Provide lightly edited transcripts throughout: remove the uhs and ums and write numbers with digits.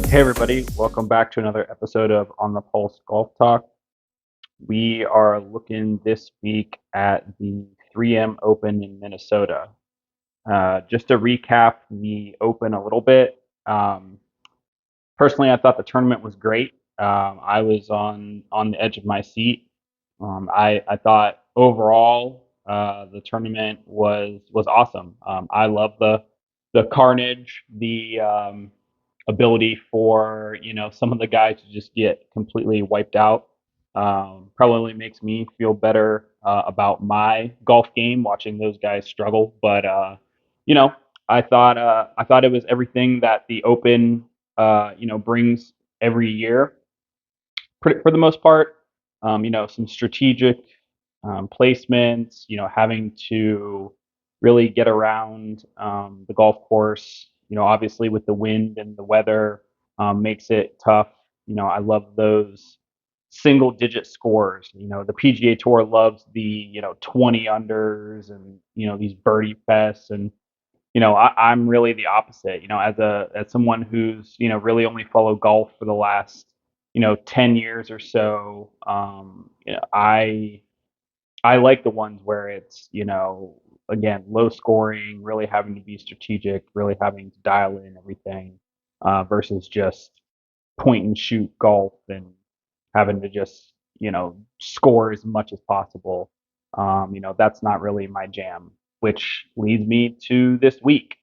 Hey everybody, welcome back to another episode of On the Pulse Golf Talk. We are looking this week at the 3M Open in Minnesota. Just to recap the Open a little bit, personally, I thought the tournament was great. I was on the edge of my seat. I thought overall the tournament was awesome. I love the carnage, the ability for some of the guys to just get completely wiped out. Probably makes me feel better about my golf game watching those guys struggle. But you know, I thought it was everything that the Open brings every year for the most part. Some strategic placements. Having to really get around the golf course. Obviously with the wind and the weather makes it tough. I love those single digit scores. The PGA Tour loves the 20 unders and these birdie fests and I'm really the opposite. As someone who's really only followed golf for the last 10 years or so. I like the ones where it's again low scoring, really having to be strategic, really having to dial in everything, versus just point and shoot golf and having to just score as much as possible. That's not really my jam, which leads me to this week.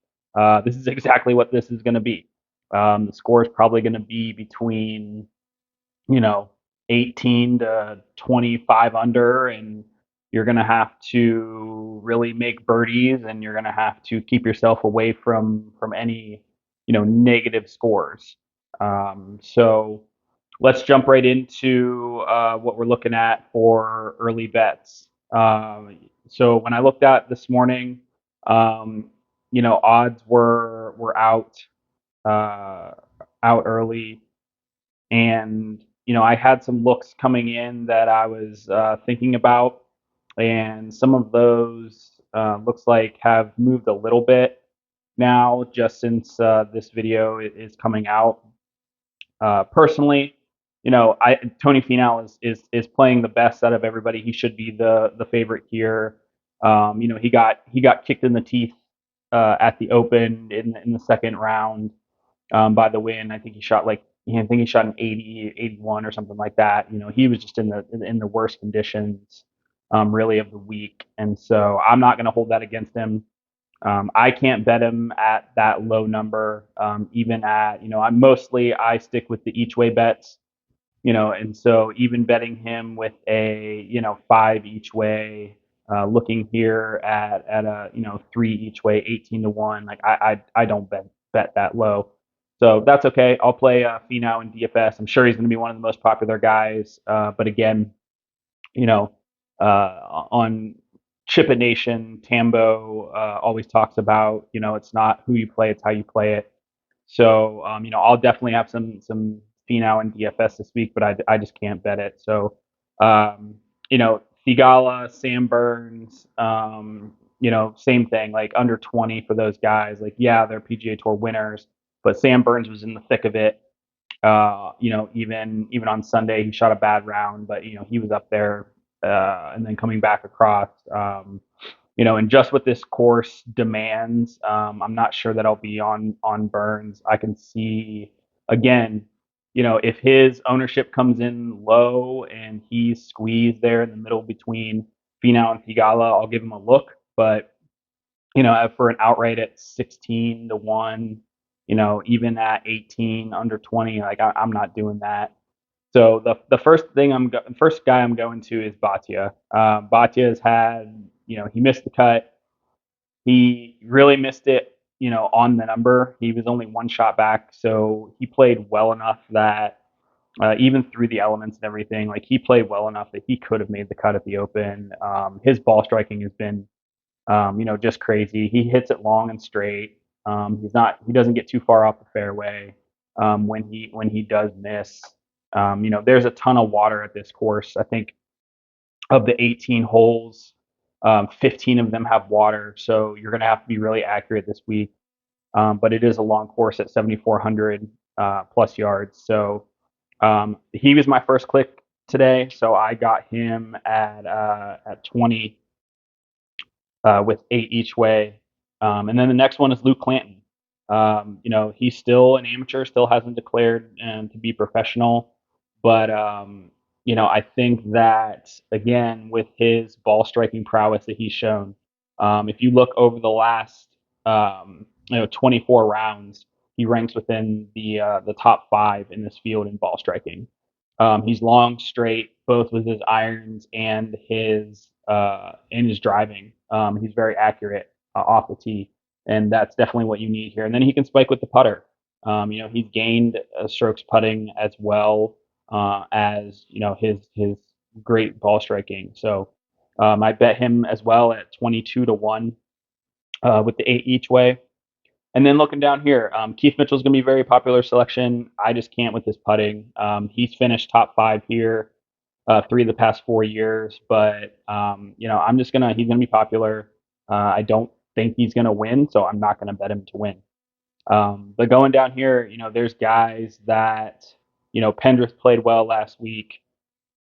This is exactly what this is going to be. The score is probably going to be between, you know, 18 to 25 under, and you're going to have to really make birdies, and you're going to have to keep yourself away from any, negative scores. So let's jump right into what we're looking at for early bets. So when I looked at this morning, um, odds were uh, out early, and I had some looks coming in that I was thinking about, and some of those looks like have moved a little bit now, just since this video is coming out. Personally, I Tony Finau is playing the best out of everybody. He should be the favorite here. He got kicked in the teeth at the Open in the second round by the win. I think he shot an 80, 81 or something like that. He was just in the worst conditions really of the week, and so I'm not going to hold that against him. I can't bet him at that low number. Even at I stick with the each way bets. And so even betting him with a 5 each way, looking here at a 3 each way, 18 to 1. Like I don't bet that low. So that's okay. I'll play Finau in DFS. I'm sure he's going to be one of the most popular guys. But again, you know, on Chippa Nation, Tambo always talks about, it's not who you play, it's how you play it. So, I'll definitely have some Finau and DFS this week, but I just can't bet it. So, Thigala, Sam Burns, same thing, like under 20 for those guys. Like, yeah, they're PGA Tour winners, but Sam Burns was in the thick of it. Even on Sunday, he shot a bad round, but he was up there, and then coming back across. And just what this course demands, I'm not sure that I'll be on Burns. I can see again, if his ownership comes in low and he's squeezed there in the middle between Finau and Thigala, I'll give him a look. But for an outright at 16 to 1, even at 18 under 20, like I'm not doing that. So the first guy I'm going to is Bhatia. Bhatia has had, he missed the cut. He really missed it, on the number. He was only one shot back, so he played well enough that even through the elements and everything, like he played well enough that he could have made the cut at the Open. His ball striking has been just crazy. He hits it long and straight. He doesn't get too far off the fairway when he does miss. There's a ton of water at this course. I think of the 18 holes, 15 of them have water, so you're going to have to be really accurate this week. But it is a long course at 7,400. plus yards. So he was my first click today. So I got him at 20 with 8 each way. And then the next one is Luke Clanton. He's still an amateur, still hasn't declared to be professional, but I think that again with his ball striking prowess that he's shown, if you look over the last 24 rounds, he ranks within the top 5 in this field in ball striking. He's long, straight, both with his irons and his driving. He's very accurate off the tee, and that's definitely what you need here. And then he can spike with the putter. He's gained strokes putting as well as his great ball striking. So I bet him as well at 22 to 1 with the 8 each way. And then looking down here, Keith Mitchell's going to be a very popular selection. I just can't with his putting. He's finished top 5 here 3 of the past 4 years, but he's gonna be popular. I don't think he's gonna win, so I'm not gonna bet him to win. But going down here, there's guys that Pendrith played well last week.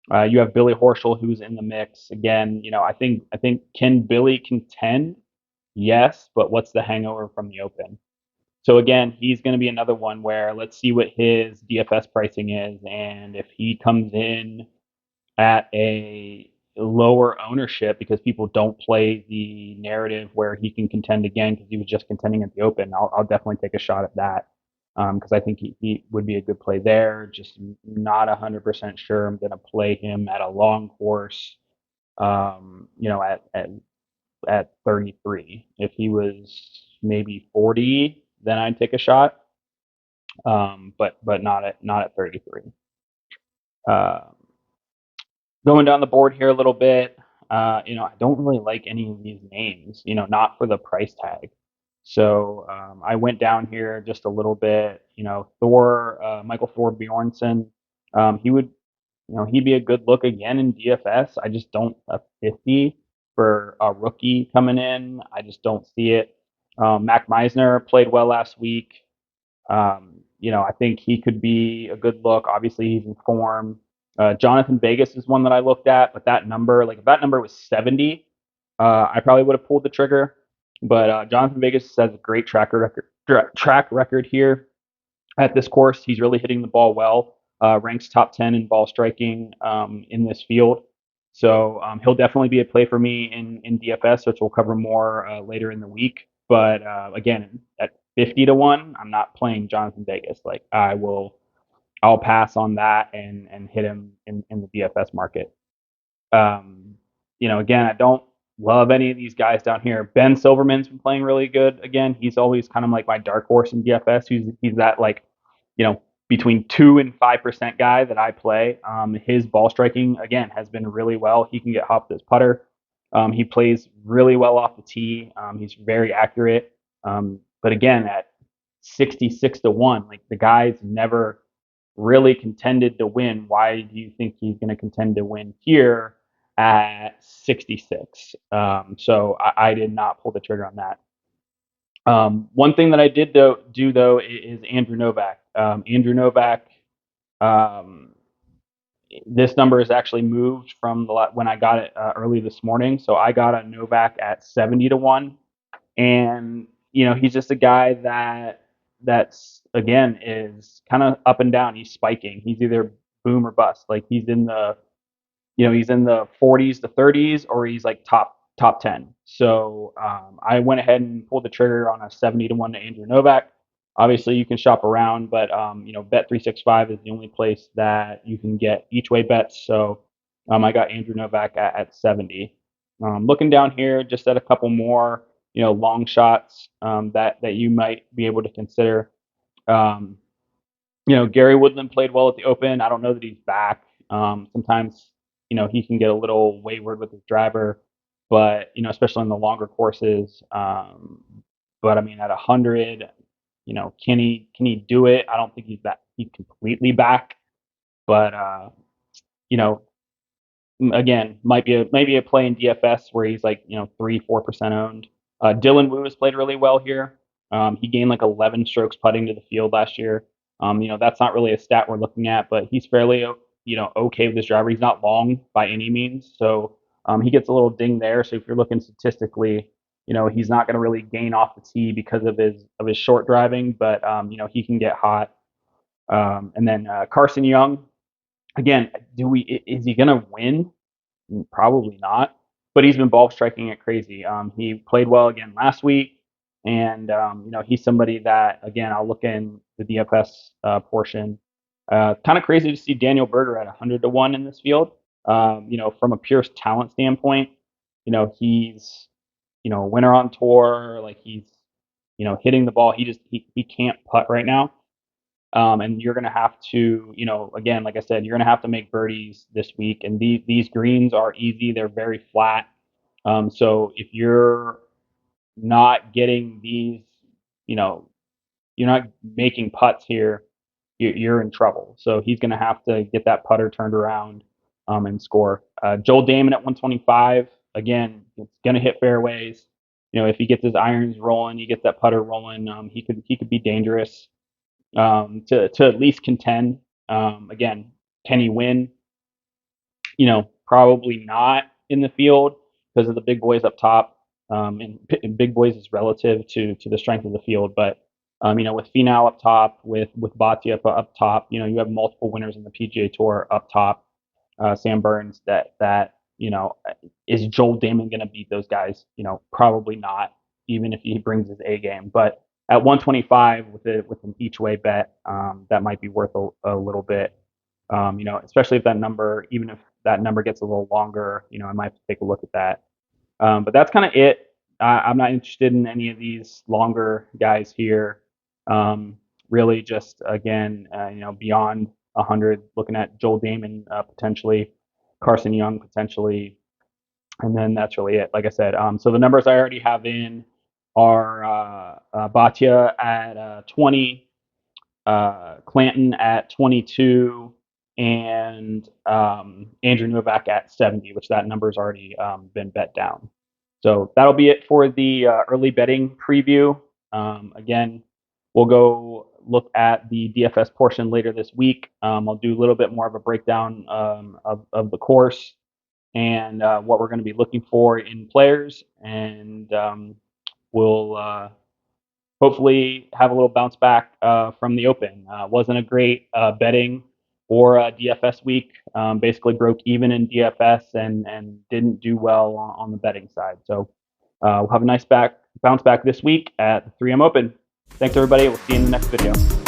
You have Billy Horschel who's in the mix again. I think can Billy contend? Yes, but what's the hangover from the Open? So again, he's going to be another one where let's see what his DFS pricing is, and if he comes in at a lower ownership because people don't play the narrative where he can contend again because he was just contending at the Open, I'll definitely take a shot at that because I think he would be a good play there. Just not 100% sure I'm going to play him at a long course, at 33. If he was maybe 40, then I'd take a shot, but not at 33. Uh, Going down the board here a little bit, I don't really like any of these names, not for the price tag. So I went down here just a little bit, Michael Thor Bjornsson. He would, he'd be a good look again in DFS. I just don't a 50 for a rookie coming in. I just don't see it. Mac Meisner played well last week. I think he could be a good look. Obviously, he's in form. Jonathan Vegas is one that I looked at, but that number, like if that number was 70, I probably would have pulled the trigger. But Jonathan Vegas has a great track record here at this course. He's really hitting the ball well. Ranks top 10 in ball striking in this field. So he'll definitely be a play for me in DFS, which we'll cover more later in the week. But again, at 50 to 1, I'm not playing Jonathan Vegas. Like I'll pass on that and hit him in the DFS market. Again, I don't love any of these guys down here. Ben Silverman's been playing really good. Again, he's always kind of like my dark horse in DFS. He's that between 2 and 5% guy that I play. His ball striking again has been really well. He can get hot with his putter. He plays really well off the tee. He's very accurate. But again, at 66 to 1, like the guy's never really contended to win. Why do you think he's going to contend to win here at 66? So I did not pull the trigger on that. One thing that I did do though is Andrew Novak. Andrew Novak, this number is actually moved from when I got it early this morning. So I got a Novak at 70 to 1, and he's just a guy that's again is kind of up and down. He's spiking. He's either boom or bust. Like he's in the 40s to 30s, or he's like top 10. So I went ahead and pulled the trigger on a 70 to 1 to Andrew Novak. Obviously, you can shop around, but Bet365 is the only place that you can get each way bets. So I got Andrew Novak at 70. Looking down here, just at a couple more long shots that you might be able to consider. Gary Woodland played well at the Open. I don't know that he's back. Sometimes he can get a little wayward with his driver, but especially in the longer courses. But I mean, at 100, can he do it? I don't think he's completely back, but again, might be a play in DFS where he's like 3-4% owned. Dylan Wu has played really well here. He gained like 11 strokes putting to the field last year. That's not really a stat we're looking at, but he's fairly, okay with his driver. He's not long by any means, so he gets a little ding there. So if you're looking statistically, he's not going to really gain off the tee because of his short driving, but he can get hot. And then Carson Young, again, is he going to win? Probably not, but he's been ball striking it crazy. He played well again last week, and he's somebody that, again, I'll look in the DFS portion. Kind of crazy to see Daniel Berger at 100-1 in this field. From a pure talent standpoint, he's a winner on tour. Like he's hitting the ball. He can't putt right now. And you're going to have to, again, like I said, you're going to have to make birdies this week. And these greens are easy. They're very flat. So if you're not getting these, you're not making putts here, you're in trouble. So he's going to have to get that putter turned around and score. Joel Damon at 125, again, it's going to hit fairways. If he gets his irons rolling, he gets that putter rolling, he could be dangerous to at least contend. Again, can he win? Probably not in the field because of the big boys up top. And big boys is relative to the strength of the field. But with Finau up top, with Bhatia up top, you have multiple winners in the PGA Tour up top. Sam Burns, that is Joel Damon going to beat those guys? Probably not, even if he brings his A game. But at 125 with an each way bet, that might be worth a little bit. Especially if that number, even if that number gets a little longer, I might have to take a look at that. But that's kind of it. I'm not interested in any of these longer guys here. Really, just again, beyond 100, looking at Joel Damon potentially, Carson Young potentially, and then that's really it. Like I said, so the numbers I already have in are Bhatia at 20, Clanton at 22, and Andrew Novak at 70, which that number's already been bet down. So that'll be it for the early betting preview. Again, we'll go look at the DFS portion later this week. I'll do a little bit more of a breakdown of the course and what we're going to be looking for in players, and we'll hopefully have a little bounce back from the Open. Wasn't a great betting or DFS week. Basically broke even in DFS and didn't do well on the betting side. So we'll have a nice bounce back this week at the 3M Open. Thanks, everybody. We'll see you in the next video.